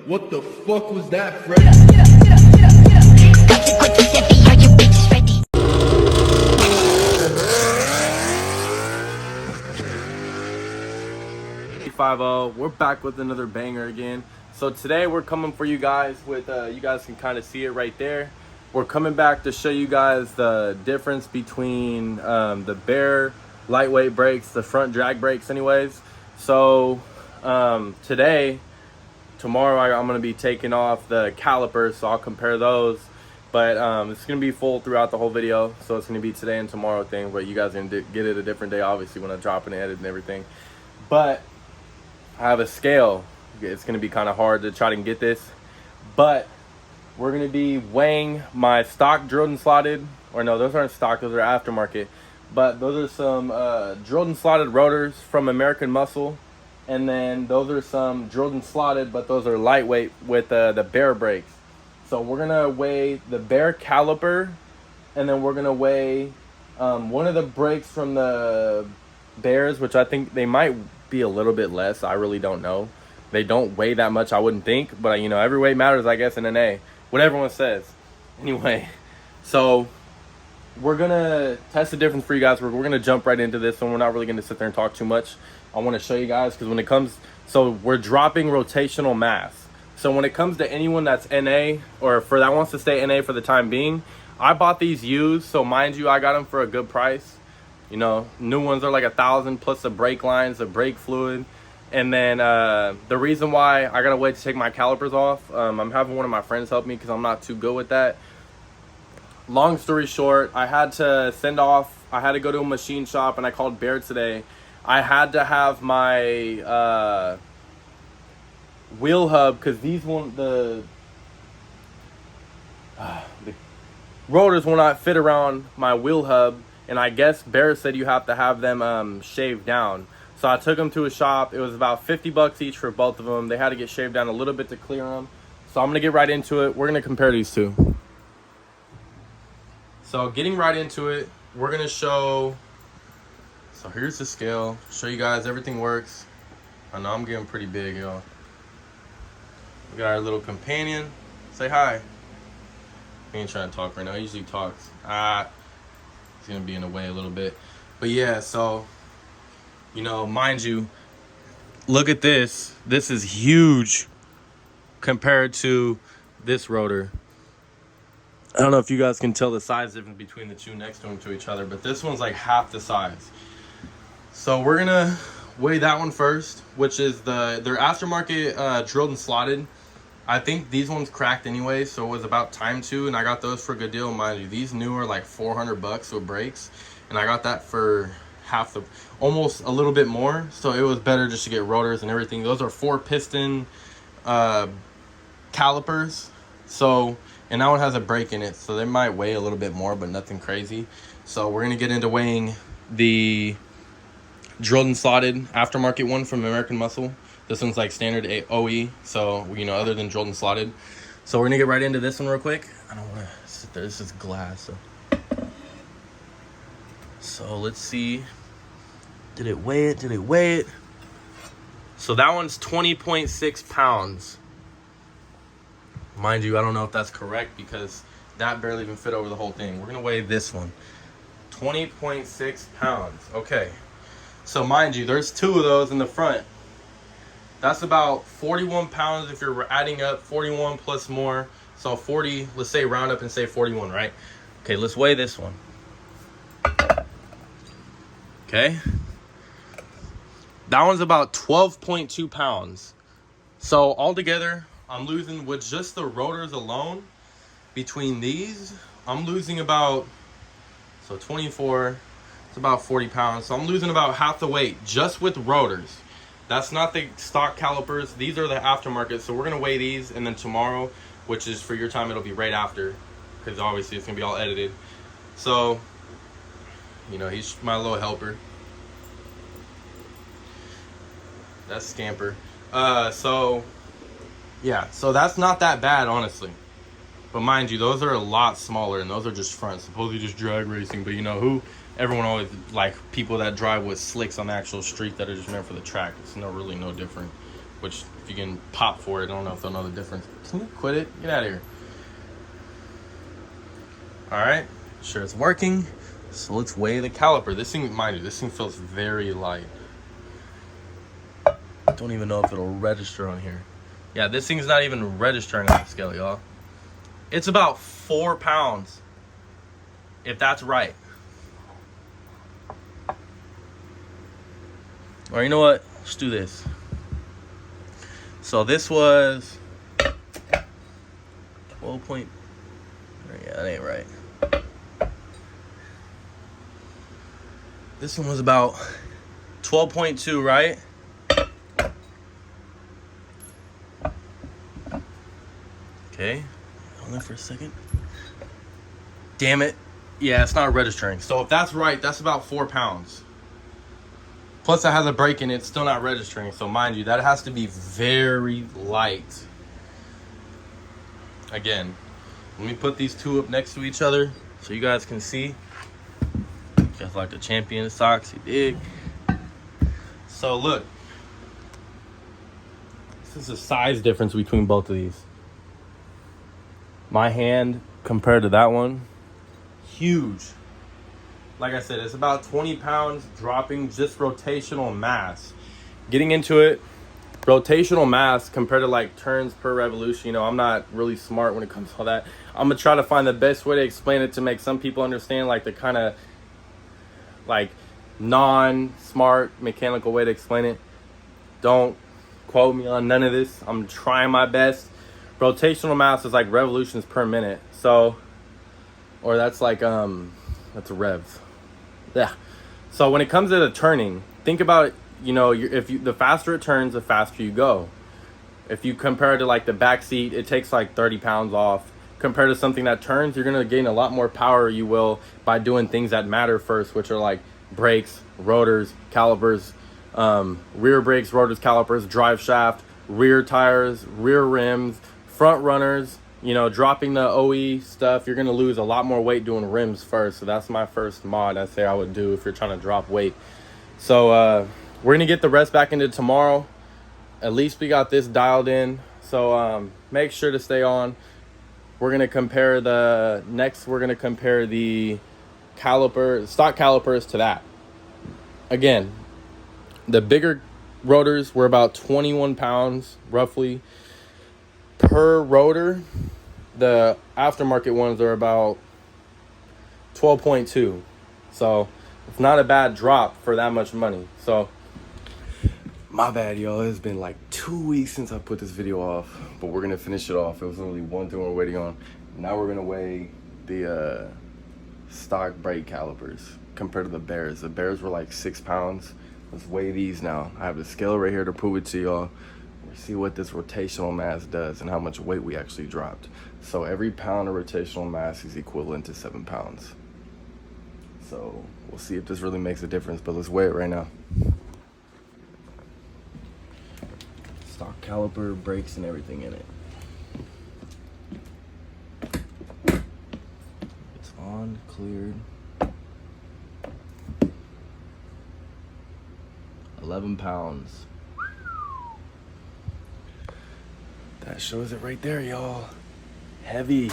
What the fuck was that, Fred? We're back with another banger again. So today we're coming for you guys with you guys can kind of see it right there. We're coming back to show you guys the difference between the Baer lightweight brakes, the front drag brakes anyways. So tomorrow I'm going to be taking off the calipers, so I'll compare those. But it's going to be full throughout the whole video, so it's going to be today and tomorrow thing, but you guys are going to get it a different day obviously when I drop and edit and everything. But I have a scale. It's going to be kind of hard to try to get this, but we're going to be weighing my stock drilled and slotted, or no, those aren't stock, those are aftermarket, but those are some drilled and slotted rotors from American Muscle, and then those are some drilled and slotted, but those are lightweight with the Baer brakes. So we're going to weigh the Baer caliper, and then we're going to weigh one of the brakes from the Baers, which I think they might be a little bit less. I really don't know. They don't weigh that much, I wouldn't think, but you know, every weight matters, I guess, in an A, what everyone says. Anyway, so we're gonna test the difference for you guys. We're gonna jump right into this, and we're not really gonna sit there and talk too much. I want to show you guys, because when it comes, so we're dropping rotational mass. So when it comes to anyone that's NA, or for that wants to stay NA for the time being, I bought these used, so mind you, I got them for a good price. You know, new ones are like $1,000 plus the brake lines, the brake fluid. And then the reason why I gotta wait to take my calipers off, I'm having one of my friends help me because I'm not too good with that. Long story short, I had to go to a machine shop, and I called Baer today. I had to have my wheel hub, because the rotors will not fit around my wheel hub. And I guess Baer said you have to have them shaved down. So I took them to a shop. It was about $50 each for both of them. They had to get shaved down a little bit to clear them. So I'm going to get right into it. We're going to compare these two. So getting right into it, we're going to show. So here's the scale. Show you guys everything works. I know I'm getting pretty big, y'all. We got our little companion. Say hi. He ain't trying to talk right now. He usually talks. It's gonna be in the way a little bit, but yeah, so you know, mind you, look at this is huge compared to this rotor. I don't know if you guys can tell the size difference between the two next to each other, but this one's like half the size. So we're gonna weigh that one first, which is their aftermarket drilled and slotted. I think these ones cracked anyway, so it was about time to, and I got those for a good deal. Mind you, these new are like $400 with brakes, and I got that for almost a little bit more, so it was better just to get rotors and everything. Those are 4-piston calipers, so, and that one has a brake in it, so they might weigh a little bit more, but nothing crazy. So we're gonna get into weighing the drilled and slotted aftermarket one from American Muscle. This one's like standard OE, so, you know, other than drilled and slotted. So we're gonna get right into this one real quick. I don't wanna sit there, this is glass. So let's see. Did it weigh it? So that one's 20.6 pounds. Mind you, I don't know if that's correct because that barely even fit over the whole thing. We're gonna weigh this one. 20.6 pounds, okay. So mind you, there's two of those in the front. That's about 41 pounds if you're adding up 41 plus more. So 40, let's say round up and say 41, right? Okay, let's weigh this one. Okay. That one's about 12.2 pounds. So altogether, I'm losing with just the rotors alone, between these, I'm losing about, so 24, it's about 40 pounds. So I'm losing about half the weight just with rotors. That's not the stock calipers. These are the aftermarket. So we're going to weigh these, and then tomorrow, which is for your time, it'll be right after, because obviously it's going to be all edited. So, you know, he's my little helper. That's Scamper. So, yeah. So that's not that bad, honestly. But mind you, those are a lot smaller, and those are just front. Supposedly just drag racing, but you know who? Everyone always like people that drive with slicks on the actual street that are just meant for the track. It's really no different. which if you can pop for it, I don't know if they'll know the difference. Can you quit it? Get out of here. All right, sure it's working. So let's weigh the caliper. This thing, mind you, this thing feels very light. I don't even know if it'll register on here. Yeah, this thing's not even registering on the scale, y'all. It's about 4 pounds, if that's right. Or you know what? Let's do this. So this was 12 point. Yeah, that ain't right. This one was about 12.2, right? Okay, hold on for a second. Damn it. Yeah, it's not registering. So if that's right, that's about 4 pounds. Plus it has a brake in it, it's still not registering. So mind you, that has to be very light. Again, let me put these two up next to each other so you guys can see. Just like the champion socks, you dig? So look, this is a size difference between both of these. My hand compared to that one, huge. Like I said, it's about 20 pounds dropping just rotational mass. Getting into it, rotational mass compared to like turns per revolution, you know, I'm not really smart when it comes to all that. I'm gonna try to find the best way to explain it to make some people understand, like the kind of like non-smart mechanical way to explain it. Don't quote me on none of this. I'm trying my best. Rotational mass is like revolutions per minute. So, or that's like that's revs. Yeah. So when it comes to the turning, think about, you know, the faster it turns, the faster you go. If you compare it to like the back seat, it takes like 30 pounds off. Compared to something that turns, you're gonna gain a lot more power, you will, by doing things that matter first, which are like brakes, rotors, calipers, rear brakes, rotors, calipers, drive shaft, rear tires, rear rims, front runners. You know, dropping the OE stuff, you're gonna lose a lot more weight doing rims first. So that's my first mod I say I would do if you're trying to drop weight. So we're gonna get the rest back into tomorrow. At least we got this dialed in. So make sure to stay on. We're gonna compare the stock calipers to that. Again, the bigger rotors were about 21 pounds roughly per rotor. The aftermarket ones are about 12.2. So it's not a bad drop for that much money. So my bad, y'all. It's been like 2 weeks since I put this video off, but we're gonna finish it off. It was only one thing we're waiting on. Now we're gonna weigh the stock brake calipers compared to the Baers. The Baers were like 6 pounds. Let's weigh these now. I have the scale right here to prove it to y'all. See what this rotational mass does and how much weight we actually dropped. So every pound of rotational mass is equivalent to 7 pounds. So we'll see if this really makes a difference, but let's weigh it right now. Stock caliper, brakes, and everything in it. It's on, cleared. 11 pounds. That shows it right there, y'all. Heavy.